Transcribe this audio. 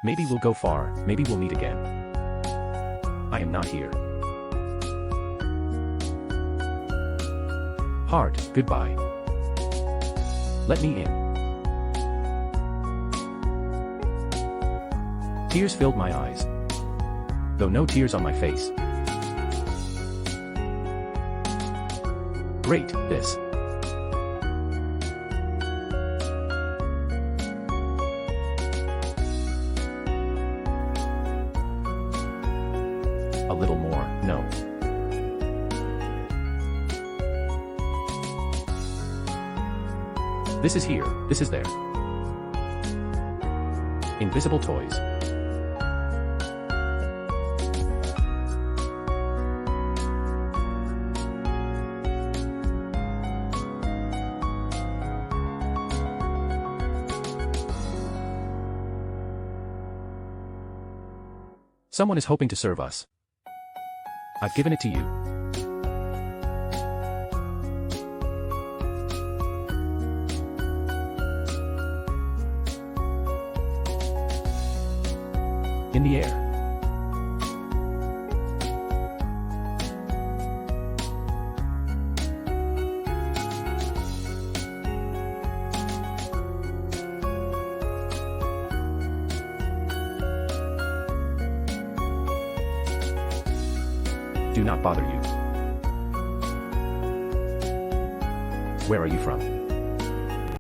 Maybe we'll go far, maybe we'll meet again. I am not here. Heart, goodbye. Let me in. Tears filled my eyes, though no tears on my face. Great, this. A little more, no. This is here, this is there. Invisible toys. Someone is hoping to serve us. I've given it to you. In the air. Do not bother you. Where are you from?